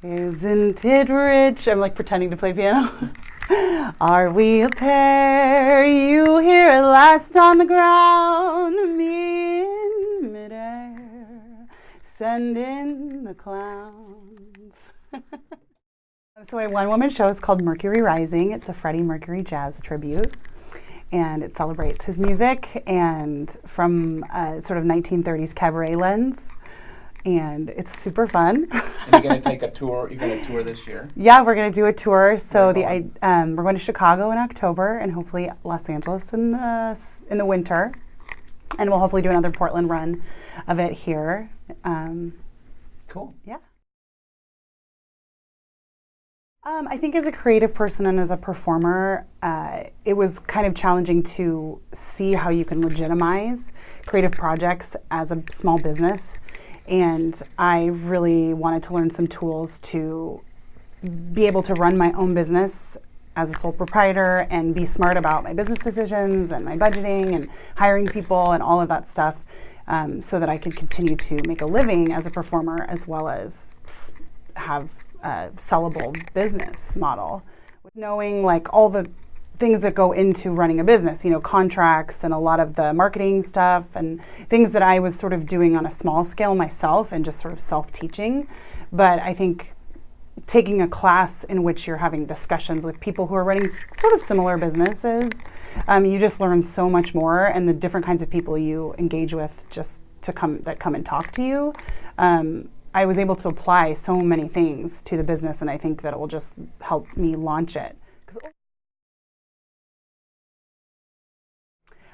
Isn't it rich? I'm like pretending to play piano. Are we a pair? You here at last on the ground, me in midair, send in the clowns. So my one-woman show is called Mercury Rising. It's a Freddie Mercury jazz tribute, and it celebrates his music and from a sort of 1930s cabaret lens, and it's super fun. And you're going to take a tour. You're going to tour this year. Yeah, we're going to do a tour. So we're going to Chicago in October and hopefully Los Angeles in the winter, and we'll hopefully do another Portland run of it here. Cool. Yeah. I think as a creative person and as a performer, it was kind of challenging to see how you can legitimize creative projects as a small business. And I really wanted to learn some tools to be able to run my own business as a sole proprietor and be smart about my business decisions and my budgeting and hiring people and all of that stuff, so that I could continue to make a living as a performer as well as have a sellable business model. Knowing like all the things that go into running a business, contracts and a lot of the marketing stuff and things that I was sort of doing on a small scale myself and just sort of self-teaching. But I think taking a class in which you're having discussions with people who are running sort of similar businesses, you just learn so much more, and the different kinds of people you engage with that come and talk to you. I was able to apply so many things to the business, and I think that it will just help me launch it.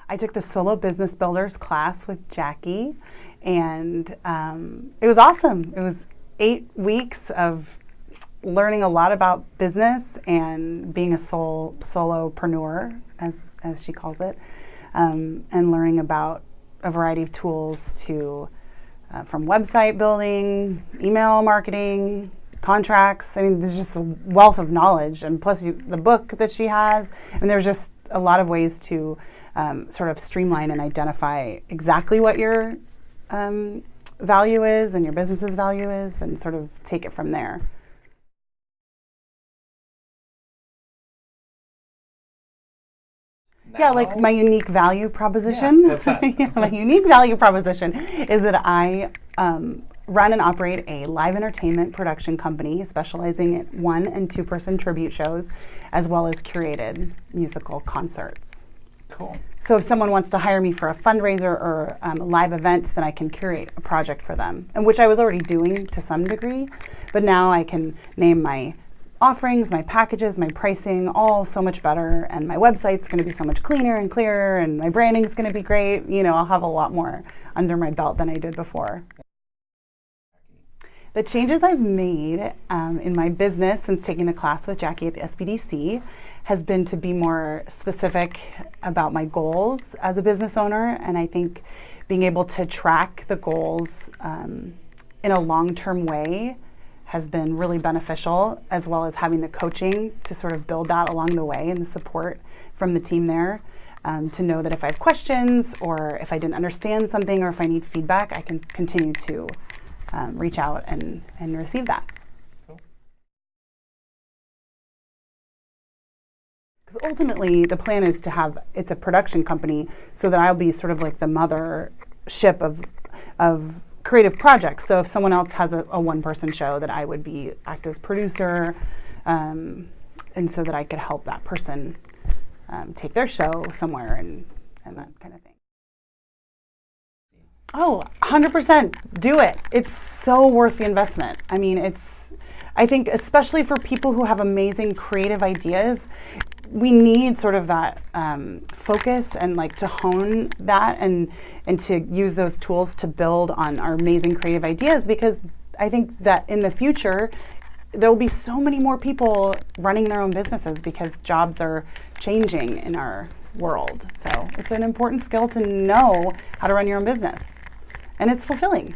I took the Solo Business Builders class with Jackie, and it was awesome. It was 8 weeks of learning a lot about business and being a solopreneur, as she calls it, and learning about a variety of tools from website building, email marketing, contracts. I mean, there's just a wealth of knowledge, and plus the book that she has. And there's just a lot of ways to sort of streamline and identify exactly what your value is and your business's value is, and sort of take it from there. Now, yeah, like my unique value proposition. Yeah, what's that? Yeah, my unique value proposition is that I run and operate a live entertainment production company specializing in 1- and 2-person tribute shows, as well as curated musical concerts. Cool. So if someone wants to hire me for a fundraiser or a live event, then I can curate a project for them, and which I was already doing to some degree, but now I can name my offerings, my packages, my pricing, all so much better, and my website's going to be so much cleaner and clearer, and my branding's going to be great. I'll have a lot more under my belt than I did before. The changes I've made in my business since taking the class with Jackie at the SBDC has been to be more specific about my goals as a business owner, and I think being able to track the goals in a long-term way has been really beneficial, as well as having the coaching to sort of build that along the way and the support from the team there, to know that if I have questions or if I didn't understand something or if I need feedback, I can continue to reach out and receive that. Because ultimately the plan is to it's a production company, so that I'll be sort of like the mothership of creative projects. So if someone else has a one-person show, that I would act as producer, and so that I could help that person take their show somewhere and that kind of thing. Oh, 100%. Do it. It's so worth the investment. I mean, I think especially for people who have amazing creative ideas, we need sort of that focus and like to hone that and to use those tools to build on our amazing creative ideas, because I think that in the future there will be so many more people running their own businesses because jobs are changing in our world. So it's an important skill to know how to run your own business, and it's fulfilling.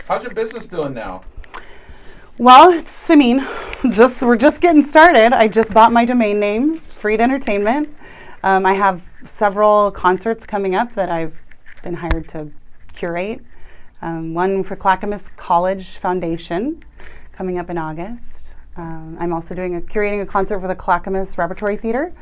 How's your business doing now? Well, we're just getting started. I just bought my domain name, Freed Entertainment. I have several concerts coming up that I've been hired to curate. One for Clackamas College Foundation coming up in August. I'm also curating a concert for the Clackamas Repertory Theater,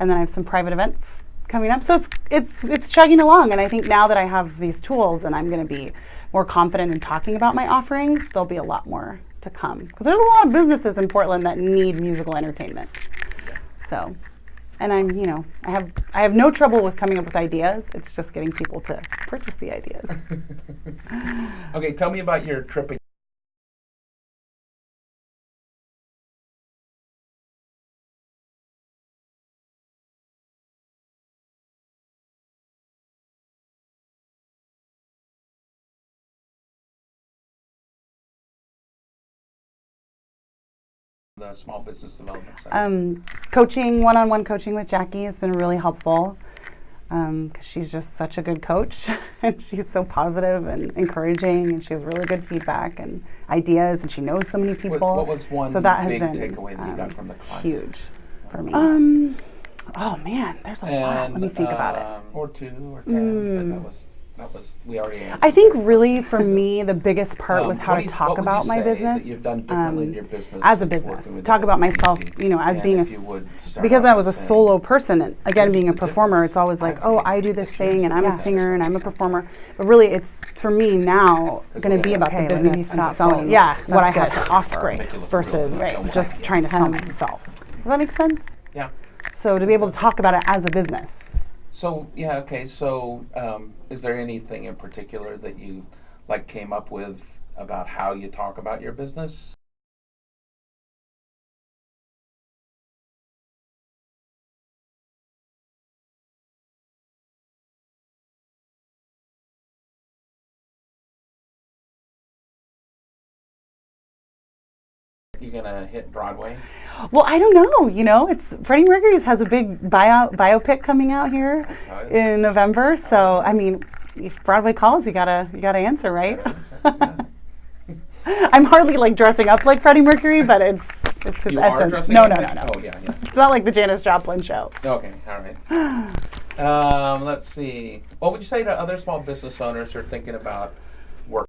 and then I have some private events coming up. So it's chugging along, and I think now that I have these tools and I'm going to be more confident in talking about my offerings, there'll be a lot more to come, because there's a lot of businesses in Portland that need musical entertainment. So, and I have no trouble with coming up with ideas. It's just getting people to purchase the ideas. Okay, tell me about your trip. The small business development side. One-on-one coaching with Jackie has been really helpful, because she's just such a good coach, and she's so positive and encouraging, and she has really good feedback and ideas, and she knows so many people. What was one so that has big been takeaway that you got from the class? Huge for me. Oh man, there's a lot. Let me think about it. Or 2 or 10, but that was we already answered. I think really for me the biggest part was how to talk about my business, that you've done differently in your business as a business. Talk about myself, as being because I was a solo person. And again, being a performer, it's always like, oh, I do this thing, and I'm a singer, and I'm a performer. But really, it's for me now going to be about the business and selling. What I have to offer versus just trying to sell myself. Does that make sense? Yeah. So to be able to talk about it as a business. So okay. So is there anything in particular that you came up with about how you talk about your business? You gonna hit Broadway? Well, I don't know. It's Freddie Mercury's has a big biopic coming out here in November. So I mean, if Broadway calls, you gotta answer, right? I'm hardly dressing up like Freddie Mercury, but it's his essence. No. Oh yeah. It's not like the Janis Joplin show. Okay, all right. Let's see. What would you say to other small business owners who are thinking about